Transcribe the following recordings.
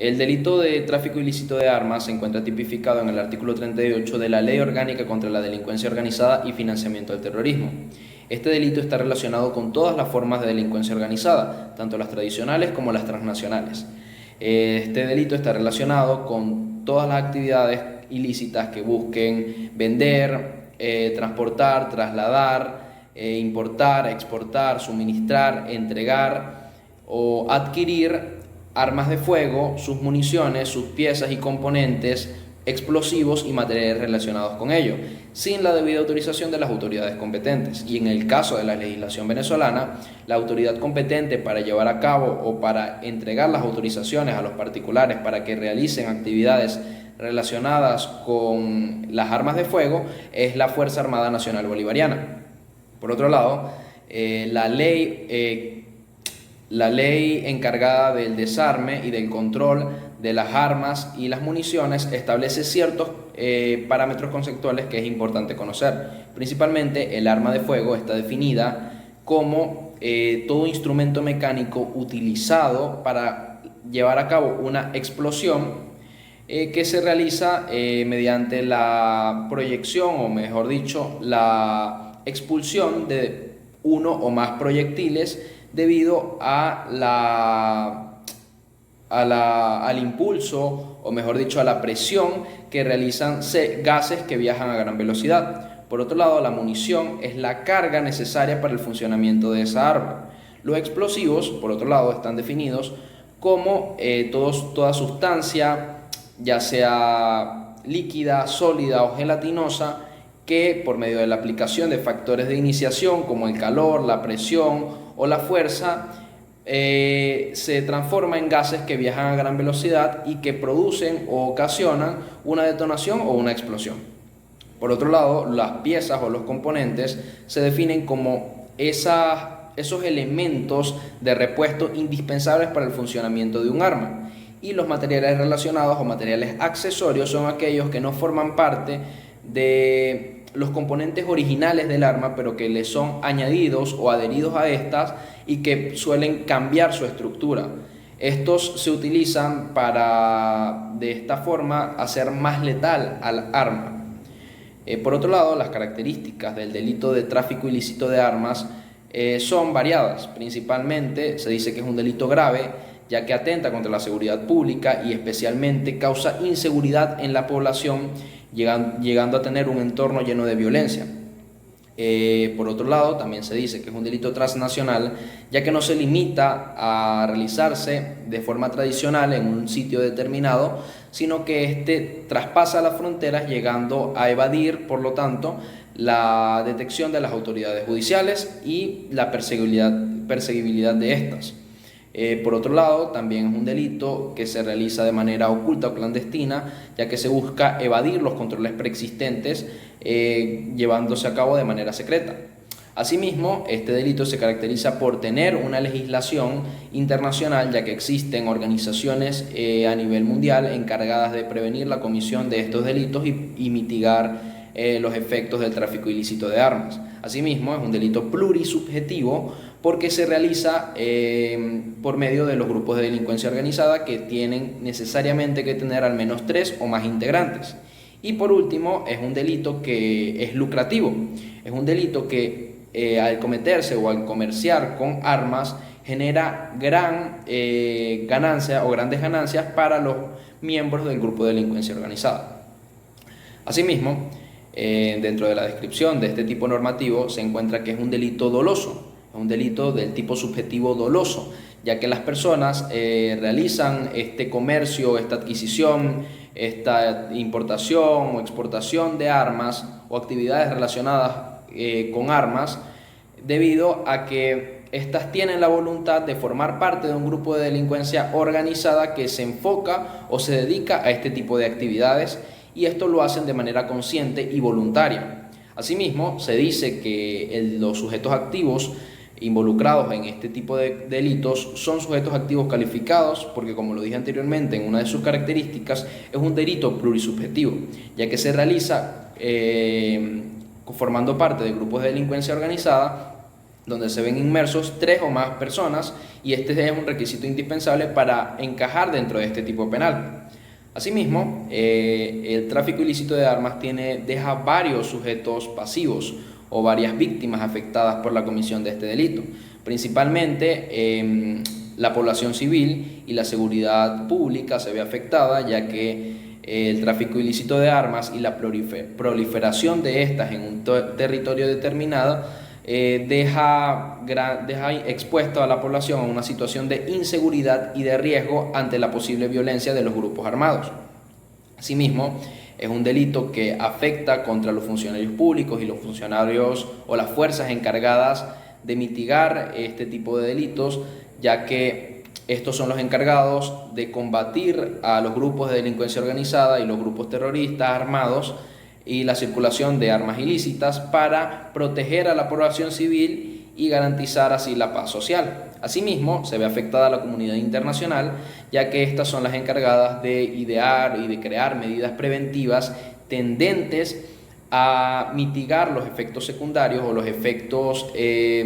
El delito de tráfico ilícito de armas se encuentra tipificado en el artículo 38 de la Ley Orgánica contra la Delincuencia Organizada y Financiamiento del Terrorismo. Este delito está relacionado con todas las formas de delincuencia organizada, tanto las tradicionales como las transnacionales. Este delito está relacionado con todas las actividades ilícitas que busquen vender, transportar, trasladar, importar, exportar, suministrar, entregar o adquirir armas de fuego, sus municiones, sus piezas y componentes, explosivos y materiales relacionados con ello, sin la debida autorización de las autoridades competentes. Y en el caso de la legislación venezolana, la autoridad competente para llevar a cabo o para entregar las autorizaciones a los particulares para que realicen actividades relacionadas con las armas de fuego es la Fuerza Armada Nacional Bolivariana. Por otro lado, la ley encargada del desarme y del control de las armas y las municiones establece ciertos parámetros conceptuales que es importante conocer. Principalmente, el arma de fuego está definida como todo instrumento mecánico utilizado para llevar a cabo una explosión que se realiza mediante la proyección, o mejor dicho, la expulsión de uno o más proyectiles debido al impulso, o mejor dicho, a la presión que realizan gases que viajan a gran velocidad. Por otro lado, la munición es la carga necesaria para el funcionamiento de esa arma. Los explosivos, por otro lado, están definidos como toda sustancia, ya sea líquida, sólida o gelatinosa, que por medio de la aplicación de factores de iniciación como el calor, la presión o la fuerza, se transforma en gases que viajan a gran velocidad y que producen o ocasionan una detonación o una explosión. Por otro lado, las piezas o los componentes se definen como esos elementos de repuesto indispensables para el funcionamiento de un arma. Y los materiales relacionados o materiales accesorios son aquellos que no forman parte de los componentes originales del arma, pero que le son añadidos o adheridos a estas y que suelen cambiar su estructura. Estos se utilizan para, de esta forma, hacer más letal al arma. Por otro lado, las características del delito de tráfico ilícito de armas son variadas. Principalmente se dice que es un delito grave, ya que atenta contra la seguridad pública y especialmente causa inseguridad en la población, llegando a tener un entorno lleno de violencia. Por otro lado, también se dice que es un delito transnacional, ya que no se limita a realizarse de forma tradicional en un sitio determinado, sino que este traspasa las fronteras, llegando a evadir, por lo tanto, la detección de las autoridades judiciales y la perseguibilidad de estas. Por otro lado, también es un delito que se realiza de manera oculta o clandestina, ya que se busca evadir los controles preexistentes, llevándose a cabo de manera secreta. Asimismo, este delito se caracteriza por tener una legislación internacional, ya que existen organizaciones a nivel mundial encargadas de prevenir la comisión de estos delitos y mitigar los efectos del tráfico ilícito de armas. Asimismo, es un delito plurisubjetivo porque se realiza por medio de los grupos de delincuencia organizada, que tienen necesariamente que tener al menos 3 o más integrantes. Y por último, es un delito que es lucrativo. Es un delito que al cometerse o al comerciar con armas genera gran ganancia o grandes ganancias para los miembros del grupo de delincuencia organizada. Asimismo, dentro de la descripción de este tipo normativo se encuentra que es un delito doloso. Es un delito del tipo subjetivo doloso, ya que las personas realizan este comercio, esta adquisición, esta importación o exportación de armas o actividades relacionadas con armas, debido a que estas tienen la voluntad de formar parte de un grupo de delincuencia organizada que se enfoca o se dedica a este tipo de actividades, y esto lo hacen de manera consciente y voluntaria. Asimismo, se dice que los sujetos activos involucrados en este tipo de delitos son sujetos activos calificados, porque, como lo dije anteriormente, en una de sus características es un delito plurisubjetivo, ya que se realiza formando parte de grupos de delincuencia organizada donde se ven inmersos 3 o más personas, y este es un requisito indispensable para encajar dentro de este tipo penal. Asimismo, el tráfico ilícito de armas deja varios sujetos pasivos o varias víctimas afectadas por la comisión de este delito, principalmente la población civil y la seguridad pública se ve afectada, ya que el tráfico ilícito de armas y la proliferación de estas en un territorio determinado deja expuesto a la población a una situación de inseguridad y de riesgo ante la posible violencia de los grupos armados. Asimismo, es un delito que afecta contra los funcionarios públicos y los funcionarios o las fuerzas encargadas de mitigar este tipo de delitos, ya que estos son los encargados de combatir a los grupos de delincuencia organizada y los grupos terroristas armados y la circulación de armas ilícitas para proteger a la población civil y garantizar así la paz social. Asimismo, se ve afectada la comunidad internacional, ya que estas son las encargadas de idear y de crear medidas preventivas tendentes a mitigar los efectos secundarios o los efectos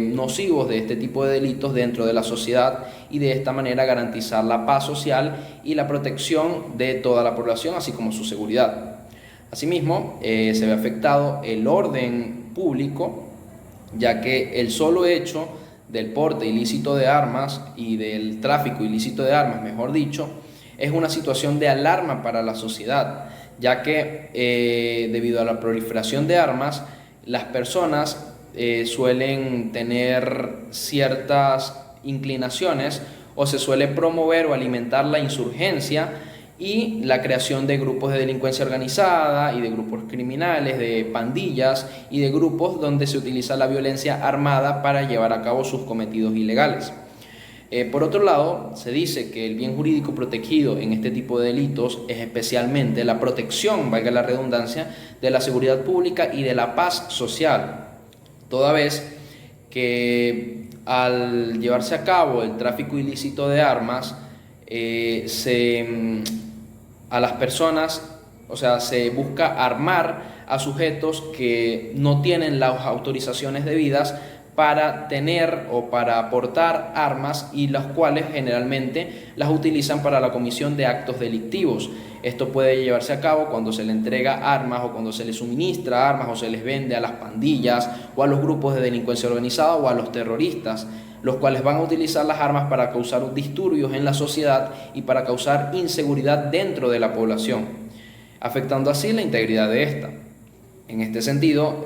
nocivos de este tipo de delitos dentro de la sociedad, y de esta manera garantizar la paz social y la protección de toda la población, así como su seguridad. Asimismo, se ve afectado el orden público, ya que el solo hecho del porte ilícito de armas y del tráfico ilícito de armas, mejor dicho, es una situación de alarma para la sociedad, ya que debido a la proliferación de armas, las personas suelen tener ciertas inclinaciones o se suele promover o alimentar la insurgencia y la creación de grupos de delincuencia organizada y de grupos criminales, de pandillas y de grupos donde se utiliza la violencia armada para llevar a cabo sus cometidos ilegales. Por otro lado, se dice que el bien jurídico protegido en este tipo de delitos es especialmente la protección, valga la redundancia, de la seguridad pública y de la paz social, toda vez que al llevarse a cabo el tráfico ilícito de armas, a las personas, o sea, se busca armar a sujetos que no tienen las autorizaciones debidas para tener o para portar armas, y las cuales generalmente las utilizan para la comisión de actos delictivos. Esto puede llevarse a cabo cuando se le entrega armas o cuando se les suministra armas o se les vende a las pandillas o a los grupos de delincuencia organizada o a los terroristas, los cuales van a utilizar las armas para causar disturbios en la sociedad y para causar inseguridad dentro de la población, afectando así la integridad de esta. En este sentido,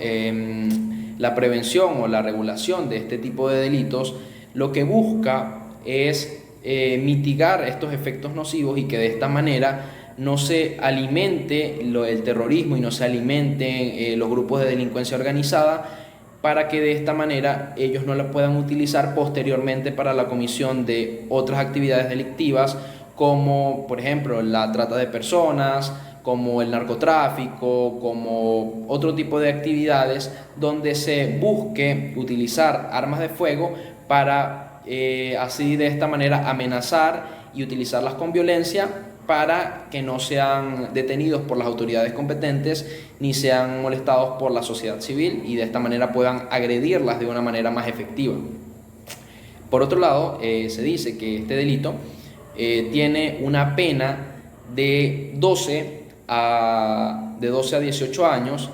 la prevención o la regulación de este tipo de delitos lo que busca es mitigar estos efectos nocivos y que de esta manera no se alimente el terrorismo y no se alimenten los grupos de delincuencia organizada, para que de esta manera ellos no la puedan utilizar posteriormente para la comisión de otras actividades delictivas, como por ejemplo la trata de personas, como el narcotráfico, como otro tipo de actividades donde se busque utilizar armas de fuego para así de esta manera amenazar y utilizarlas con violencia para que no sean detenidos por las autoridades competentes ni sean molestados por la sociedad civil, y de esta manera puedan agredirlas de una manera más efectiva. Por otro lado, se dice que este delito tiene una pena de 12 a 18 años,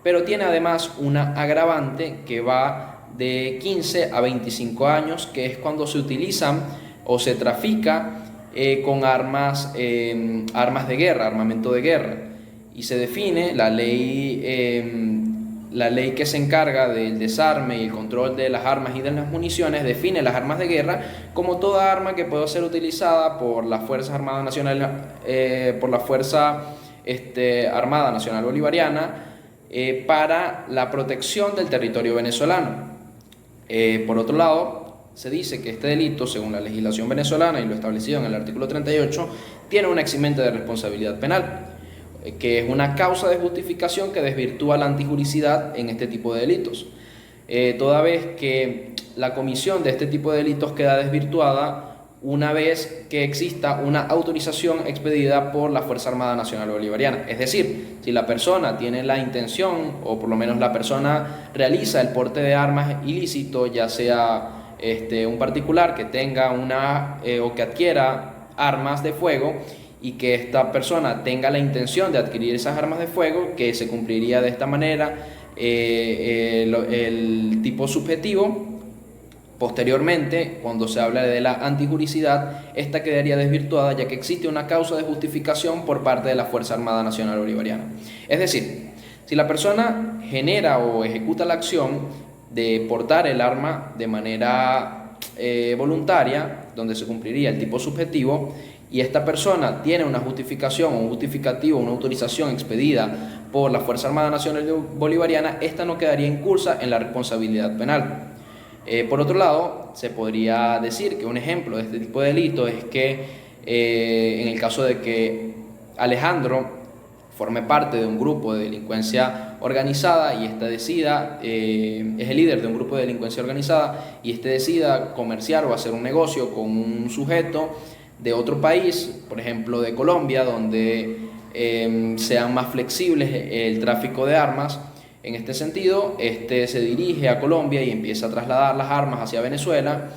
pero tiene además una agravante que va de 15 a 25 años, que es cuando se utilizan o se trafica con armas de guerra, armamento de guerra, y se define la ley que se encarga del desarme y el control de las armas y de las municiones, define las armas de guerra como toda arma que pueda ser utilizada por las Fuerzas Armadas Nacionales, por la Fuerza Armada Nacional Bolivariana para la protección del territorio venezolano. Por otro lado, se dice que este delito, según la legislación venezolana y lo establecido en el artículo 38, tiene una eximente de responsabilidad penal, que es una causa de justificación que desvirtúa la antijuricidad en este tipo de delitos. Toda vez que la comisión de este tipo de delitos queda desvirtuada una vez que exista una autorización expedida por la Fuerza Armada Nacional Bolivariana. Es decir, si la persona tiene la intención, o por lo menos la persona realiza el porte de armas ilícito, ya sea un particular que tenga o que adquiera armas de fuego, y que esta persona tenga la intención de adquirir esas armas de fuego, que se cumpliría de esta manera el tipo subjetivo. Posteriormente, cuando se habla de la antijuricidad, esta quedaría desvirtuada, ya que existe una causa de justificación por parte de la Fuerza Armada Nacional Bolivariana. Es decir, si la persona genera o ejecuta la acción de portar el arma de manera voluntaria, donde se cumpliría el tipo subjetivo, y esta persona tiene una justificación o un justificativo, una autorización expedida por la Fuerza Armada Nacional Bolivariana, esta no quedaría incursa en la responsabilidad penal. Por otro lado, se podría decir que un ejemplo de este tipo de delito es que en el caso de que Alejandro forme parte de un grupo de delincuencia organizada y este decida, es el líder de un grupo de delincuencia organizada y este decida comerciar o hacer un negocio con un sujeto de otro país, por ejemplo de Colombia, donde sean más flexibles el tráfico de armas. En este sentido, se dirige a Colombia y empieza a trasladar las armas hacia Venezuela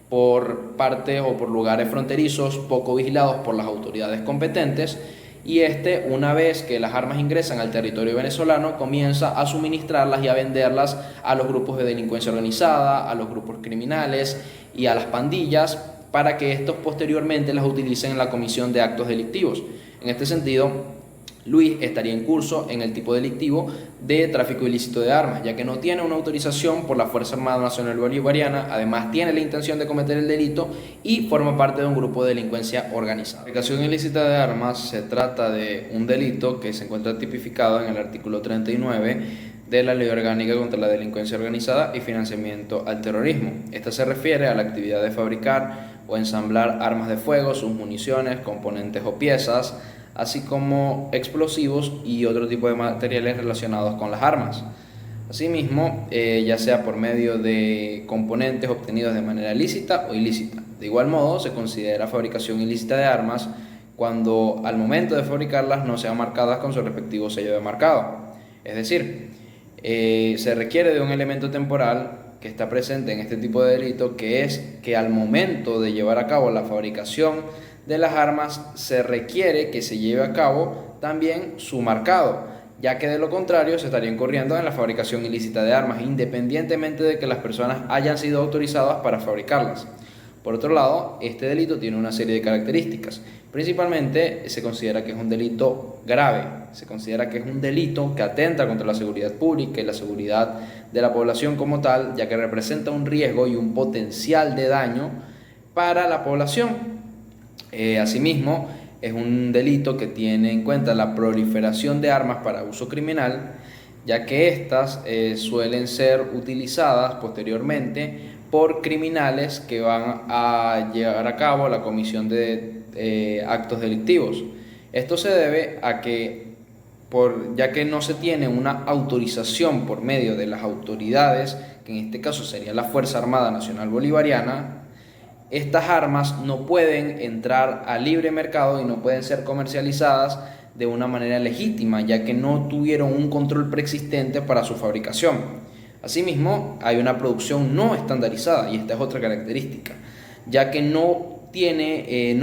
por partes o por lugares fronterizos poco vigilados por las autoridades competentes, y una vez que las armas ingresan al territorio venezolano, comienza a suministrarlas y a venderlas a los grupos de delincuencia organizada, a los grupos criminales y a las pandillas, para que estos posteriormente las utilicen en la comisión de actos delictivos. En este sentido, Luis estaría en curso en el tipo delictivo de tráfico ilícito de armas, ya que no tiene una autorización por la Fuerza Armada Nacional Bolivariana, además tiene la intención de cometer el delito y forma parte de un grupo de delincuencia organizada. La fabricación ilícita de armas se trata de un delito que se encuentra tipificado en el artículo 39 de la Ley Orgánica contra la Delincuencia Organizada y Financiamiento al Terrorismo. Esta se refiere a la actividad de fabricar o ensamblar armas de fuego, sus municiones, componentes o piezas, así como explosivos y otro tipo de materiales relacionados con las armas. Asimismo, ya sea por medio de componentes obtenidos de manera lícita o ilícita. De igual modo, se considera fabricación ilícita de armas cuando al momento de fabricarlas no sean marcadas con su respectivo sello de marcado. Es decir, se requiere de un elemento temporal que está presente en este tipo de delito, que es que al momento de llevar a cabo la fabricación de las armas se requiere que se lleve a cabo también su marcado, ya que de lo contrario se estaría incurriendo en la fabricación ilícita de armas, independientemente de que las personas hayan sido autorizadas para fabricarlas. Por otro lado, este delito tiene una serie de características. Principalmente se considera que es un delito grave, se considera que es un delito que atenta contra la seguridad pública y la seguridad de la población como tal, ya que representa un riesgo y un potencial de daño para la población. Asimismo, es un delito que tiene en cuenta la proliferación de armas para uso criminal, ya que éstas suelen ser utilizadas posteriormente por criminales que van a llevar a cabo la comisión de actos delictivos. Esto se debe a que, ya que no se tiene una autorización por medio de las autoridades, que en este caso sería la Fuerza Armada Nacional Bolivariana, estas armas no pueden entrar a libre mercado y no pueden ser comercializadas de una manera legítima, ya que no tuvieron un control preexistente para su fabricación. Asimismo, hay una producción no estandarizada, y esta es otra característica, ya que no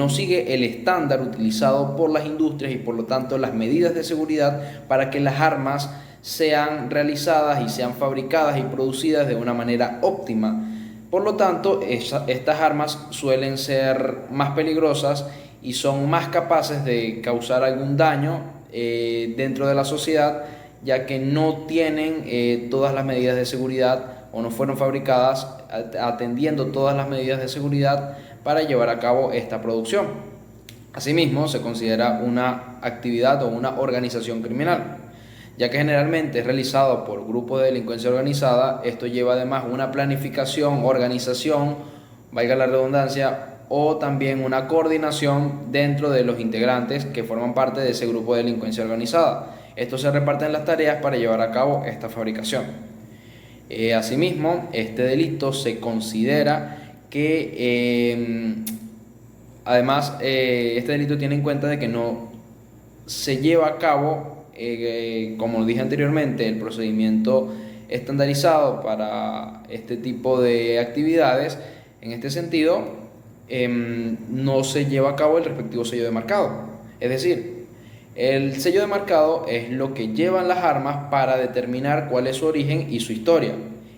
sigue el estándar utilizado por las industrias y por lo tanto las medidas de seguridad para que las armas sean realizadas y sean fabricadas y producidas de una manera óptima. Por lo tanto, estas armas suelen ser más peligrosas y son más capaces de causar algún daño dentro de la sociedad, ya que no tienen todas las medidas de seguridad o no fueron fabricadas atendiendo todas las medidas de seguridad para llevar a cabo esta producción. Asimismo, se considera una actividad o una organización criminal, ya que generalmente es realizado por grupos de delincuencia organizada. Esto lleva además una planificación, organización, valga la redundancia, o también una coordinación dentro de los integrantes que forman parte de ese grupo de delincuencia organizada. Estos se reparten las tareas para llevar a cabo esta fabricación. Asimismo, este delito se considera que Además, este delito tiene en cuenta de que no se lleva a cabo, como dije anteriormente, el procedimiento estandarizado para este tipo de actividades. En este sentido, no se lleva a cabo el respectivo sello de marcado. Es decir, el sello de marcado es lo que llevan las armas para determinar cuál es su origen y su historia.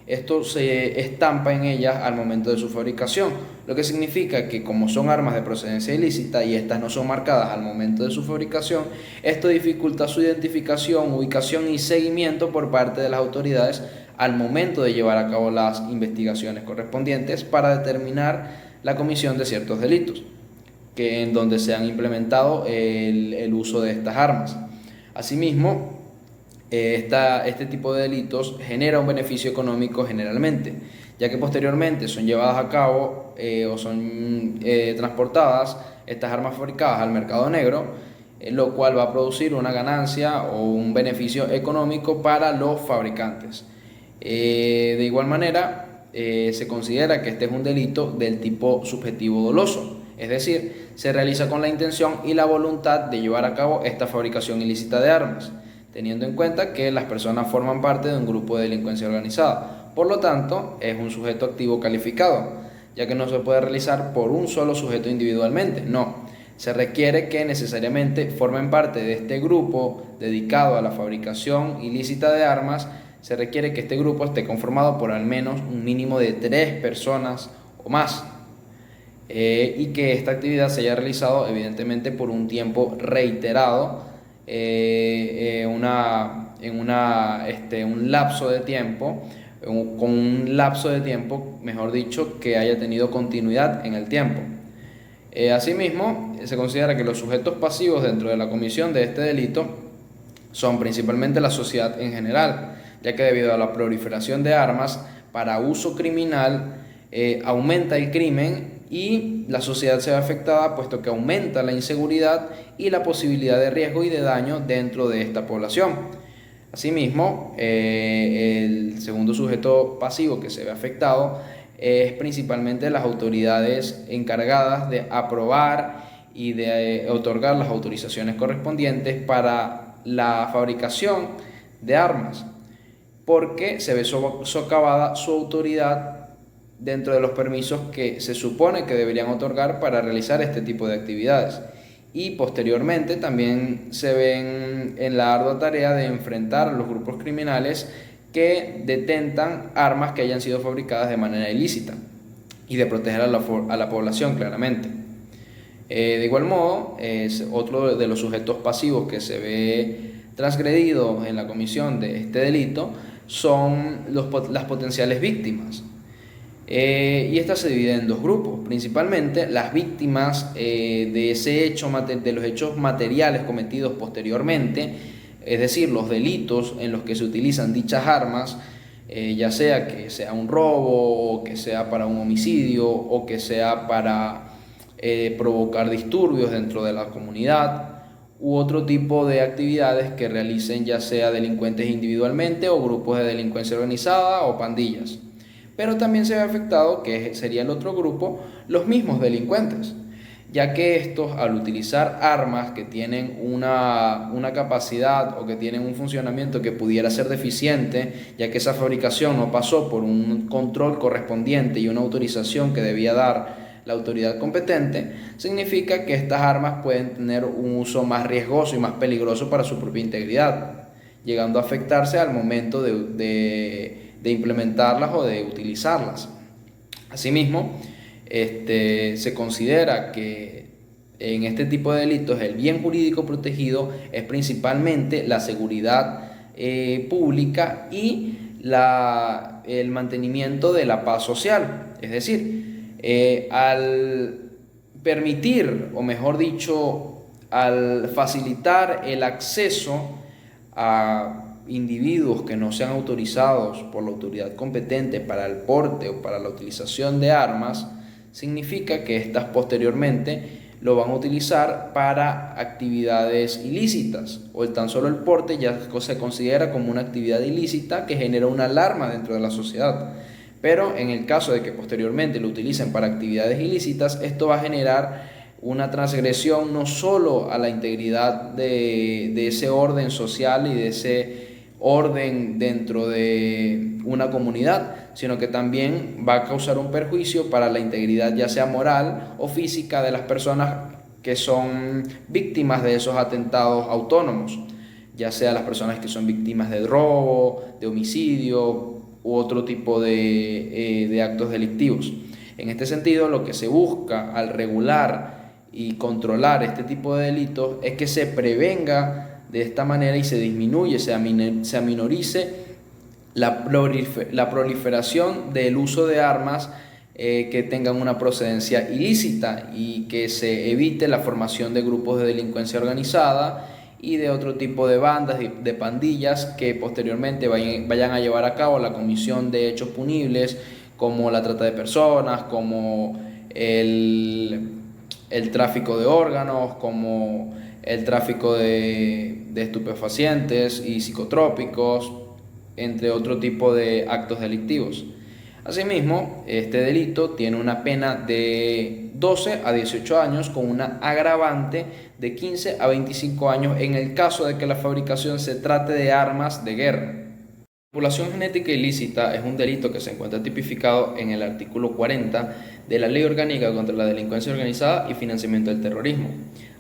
Esto se estampa en ellas al momento de su fabricación, lo que significa que como son armas de procedencia ilícita y estas no son marcadas al momento de su fabricación, esto dificulta su identificación, ubicación y seguimiento por parte de las autoridades al momento de llevar a cabo las investigaciones correspondientes para determinar la comisión de ciertos delitos en donde se han implementado el uso de estas armas. Asimismo, este tipo de delitos genera un beneficio económico generalmente, ya que posteriormente son llevadas a cabo o son transportadas estas armas fabricadas al mercado negro, lo cual va a producir una ganancia o un beneficio económico para los fabricantes. De igual manera, se considera que este es un delito del tipo subjetivo doloso, es decir, se realiza con la intención y la voluntad de llevar a cabo esta fabricación ilícita de armas, teniendo en cuenta que las personas forman parte de un grupo de delincuencia organizada. Por lo tanto, es un sujeto activo calificado, ya que no se puede realizar por un solo sujeto individualmente, no. Se requiere que necesariamente formen parte de este grupo dedicado a la fabricación ilícita de armas. Se requiere que este grupo esté conformado por al menos un mínimo de 3 personas o más. Y que esta actividad se haya realizado evidentemente por un tiempo reiterado, un lapso de tiempo, con un lapso de tiempo, mejor dicho, que haya tenido continuidad en el tiempo. Asimismo, se considera que los sujetos pasivos dentro de la comisión de este delito son principalmente la sociedad en general, ya que debido a la proliferación de armas para uso criminal, aumenta el crimen y la sociedad se ve afectada, puesto que aumenta la inseguridad y la posibilidad de riesgo y de daño dentro de esta población. Asimismo, el segundo sujeto pasivo que se ve afectado es principalmente las autoridades encargadas de aprobar y de otorgar las autorizaciones correspondientes para la fabricación de armas, porque se ve socavada su autoridad dentro de los permisos que se supone que deberían otorgar para realizar este tipo de actividades. Y posteriormente también se ven en la ardua tarea de enfrentar a los grupos criminales que detentan armas que hayan sido fabricadas de manera ilícita y de proteger a la población claramente. De igual modo, otro de los sujetos pasivos que se ve transgredido en la comisión de este delito son las potenciales víctimas. Y estas se dividen en dos grupos, principalmente las víctimas de ese hecho, de los hechos materiales cometidos posteriormente, es decir, los delitos en los que se utilizan dichas armas, ya sea que sea un robo, o que sea para un homicidio, o que sea para provocar disturbios dentro de la comunidad, u otro tipo de actividades que realicen ya sea delincuentes individualmente o grupos de delincuencia organizada o pandillas. Pero también se ve afectado, que sería el otro grupo, los mismos delincuentes, ya que estos, al utilizar armas que tienen una capacidad o que tienen un funcionamiento que pudiera ser deficiente, ya que esa fabricación no pasó por un control correspondiente y una autorización que debía dar la autoridad competente, significa que estas armas pueden tener un uso más riesgoso y más peligroso para su propia integridad, llegando a afectarse al momento de implementarlas o de utilizarlas. Asimismo, se considera que en este tipo de delitos el bien jurídico protegido es principalmente la seguridad pública y el mantenimiento de la paz social. Es decir, al permitir, o mejor dicho, al facilitar el acceso a individuos que no sean autorizados por la autoridad competente para el porte o para la utilización de armas, significa que éstas posteriormente lo van a utilizar para actividades ilícitas, o tan solo el porte ya se considera como una actividad ilícita que genera una alarma dentro de la sociedad. Pero en el caso de que posteriormente lo utilicen para actividades ilícitas, esto va a generar una transgresión no solo a la integridad de ese orden social y de ese orden dentro de una comunidad, sino que también va a causar un perjuicio para la integridad ya sea moral o física de las personas que son víctimas de esos atentados autónomos, ya sea las personas que son víctimas de robo, de homicidio u otro tipo de actos delictivos. En este sentido, lo que se busca al regular y controlar este tipo de delitos es que se prevenga de esta manera y se disminuye, se aminorice la proliferación del uso de armas que tengan una procedencia ilícita y que se evite la formación de grupos de delincuencia organizada y de otro tipo de bandas, de pandillas que posteriormente vayan a llevar a cabo la comisión de hechos punibles como la trata de personas, como el tráfico de órganos, como el tráfico de estupefacientes y psicotrópicos, entre otro tipo de actos delictivos. Asimismo, este delito tiene una pena de 12 a 18 años con una agravante de 15 a 25 años en el caso de que la fabricación se trate de armas de guerra. La manipulación genética ilícita es un delito que se encuentra tipificado en el artículo 40 de la Ley Orgánica contra la Delincuencia Organizada y Financiamiento del Terrorismo.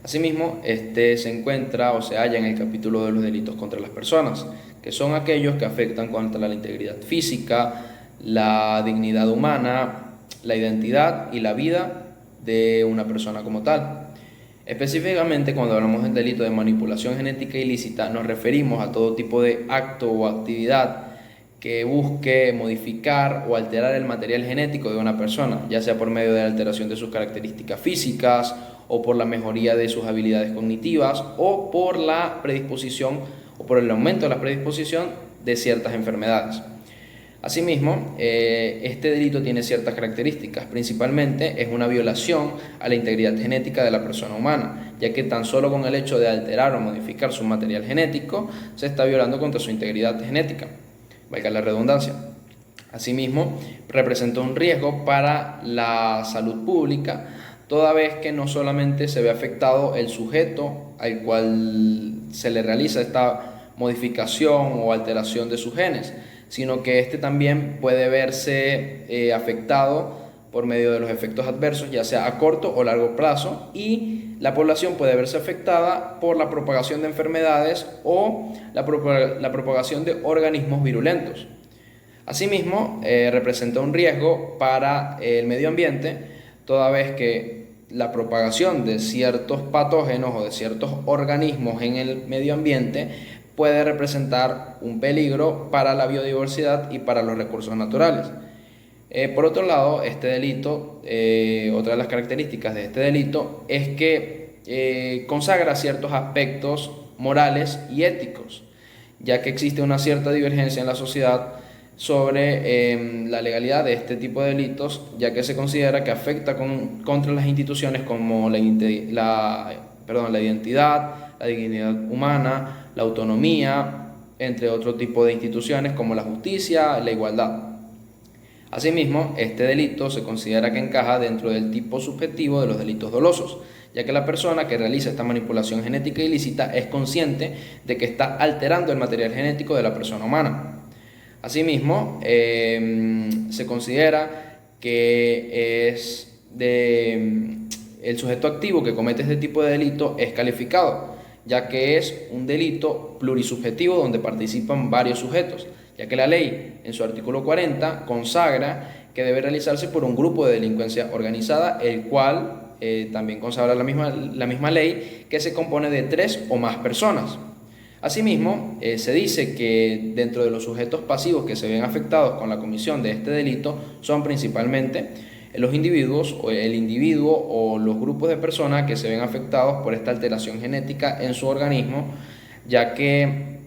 Asimismo, este se encuentra o se halla en el capítulo de los delitos contra las personas, que son aquellos que afectan contra la integridad física, la dignidad humana, la identidad y la vida de una persona como tal. Específicamente, cuando hablamos del delito de manipulación genética ilícita, nos referimos a todo tipo de acto o actividad que busque modificar o alterar el material genético de una persona, ya sea por medio de la alteración de sus características físicas o por la mejoría de sus habilidades cognitivas o por la predisposición o por el aumento de la predisposición de ciertas enfermedades. Asimismo, este delito tiene ciertas características, principalmente es una violación a la integridad genética de la persona humana, ya que tan solo con el hecho de alterar o modificar su material genético se está violando contra su integridad genética, valga la redundancia. Asimismo, representa un riesgo para la salud pública, toda vez que no solamente se ve afectado el sujeto al cual se le realiza esta modificación o alteración de sus genes, sino que este también puede verse afectado por medio de los efectos adversos, ya sea a corto o largo plazo, y la población puede verse afectada por la propagación de enfermedades o la propagación de organismos virulentos. Asimismo, representa un riesgo para el medio ambiente, toda vez que la propagación de ciertos patógenos o de ciertos organismos en el medio ambiente puede representar un peligro para la biodiversidad y para los recursos naturales. Por otro lado, este delito, otra de las características de este delito es que consagra ciertos aspectos morales y éticos, ya que existe una cierta divergencia en la sociedad sobre la legalidad de este tipo de delitos, ya que se considera que afecta contra las instituciones como la identidad, la dignidad humana, la autonomía, entre otro tipo de instituciones como la justicia, la igualdad. Asimismo, este delito se considera que encaja dentro del tipo subjetivo de los delitos dolosos, ya que la persona que realiza esta manipulación genética ilícita es consciente de que está alterando el material genético de la persona humana. Asimismo, se considera que el sujeto activo que comete este tipo de delito es calificado, ya que es un delito plurisubjetivo donde participan varios sujetos, ya que la ley en su artículo 40 consagra que debe realizarse por un grupo de delincuencia organizada, el cual también consagra la misma ley, que se compone de 3 o más personas. Asimismo, se dice que dentro de los sujetos pasivos que se ven afectados con la comisión de este delito son principalmente los individuos o el individuo o los grupos de personas que se ven afectados por esta alteración genética en su organismo, ya que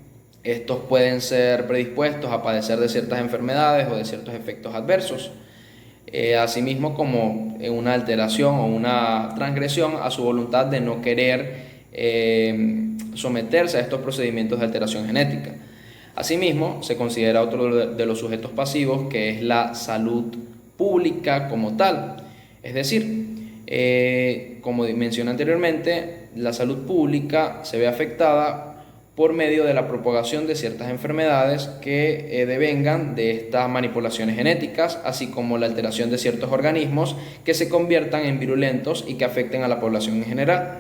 estos pueden ser predispuestos a padecer de ciertas enfermedades o de ciertos efectos adversos, asimismo como una alteración o una transgresión a su voluntad de no querer someterse a estos procedimientos de alteración genética. Asimismo, se considera otro de los sujetos pasivos, que es la salud pública como tal, es decir, Como mencioné anteriormente, la salud pública se ve afectada por medio de la propagación de ciertas enfermedades que devengan de estas manipulaciones genéticas, así como la alteración de ciertos organismos que se conviertan en virulentos y que afecten a la población en general.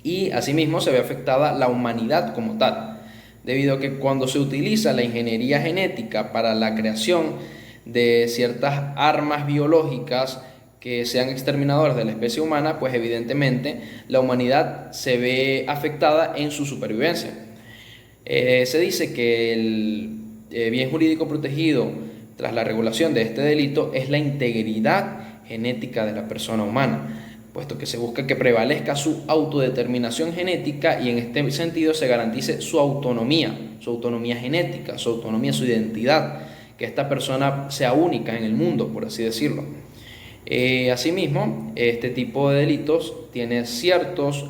Y asimismo se ve afectada la humanidad como tal, debido a que cuando se utiliza la ingeniería genética para la creación de ciertas armas biológicas que sean exterminadoras de la especie humana, pues evidentemente la humanidad se ve afectada en su supervivencia. Se dice que el bien jurídico protegido tras la regulación de este delito es la integridad genética de la persona humana, puesto que se busca que prevalezca su autodeterminación genética y en este sentido se garantice su autonomía genética, su autonomía, su identidad, que esta persona sea única en el mundo, por así decirlo. Asimismo, este tipo de delitos tiene ciertos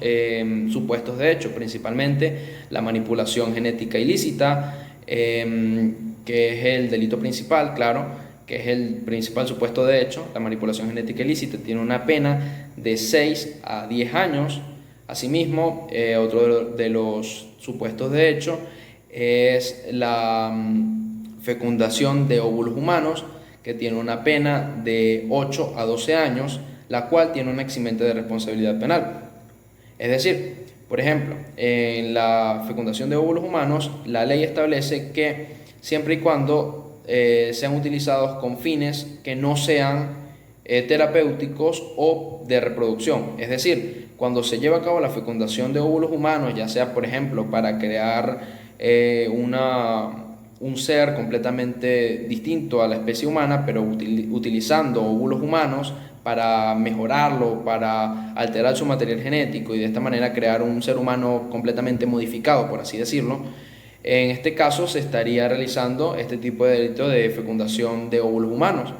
supuestos de hecho, principalmente la manipulación genética ilícita, que es el delito principal, claro, que es el principal supuesto de hecho. La manipulación genética ilícita tiene una pena de 6 a 10 años. Asimismo, otro de los supuestos de hecho es la fecundación de óvulos humanos, que tiene una pena de 8 a 12 años, la cual tiene un eximente de responsabilidad penal. Es decir, por ejemplo, en la fecundación de óvulos humanos, la ley establece que siempre y cuando sean utilizados con fines que no sean terapéuticos o de reproducción. Es decir, cuando se lleva a cabo la fecundación de óvulos humanos, ya sea, por ejemplo, para crear un ser completamente distinto a la especie humana, pero utilizando óvulos humanos para mejorarlo, para alterar su material genético y de esta manera crear un ser humano completamente modificado, por así decirlo. En este caso se estaría realizando este tipo de delito de fecundación de óvulos humanos.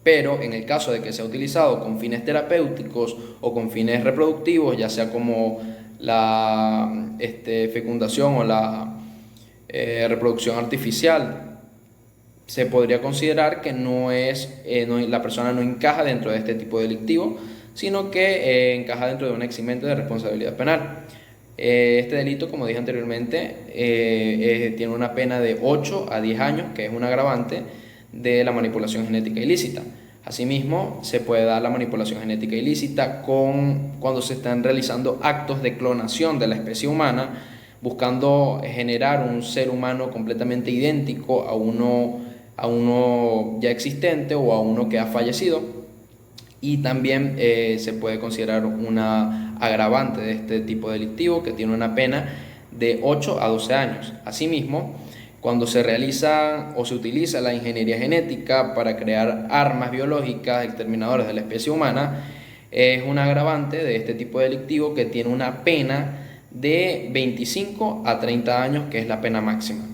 Pero en el caso de que sea utilizado con fines terapéuticos o con fines reproductivos, ya sea como la fecundación o la reproducción artificial, se podría considerar que la persona no encaja dentro de este tipo delictivo, sino que encaja dentro de un eximente de responsabilidad penal. Este delito, como dije anteriormente, tiene una pena de 8 a 10 años, que es un agravante de la manipulación genética ilícita. Asimismo, se puede dar la manipulación genética ilícita cuando se están realizando actos de clonación de la especie humana, buscando generar un ser humano completamente idéntico a uno ya existente o a uno que ha fallecido. Y también se puede considerar una agravante de este tipo delictivo, que tiene una pena de 8 a 12 años. Asimismo, cuando se realiza o se utiliza la ingeniería genética para crear armas biológicas exterminadoras de la especie humana, es un agravante de este tipo delictivo, que tiene una pena de 25 a 30 años, que es la pena máxima.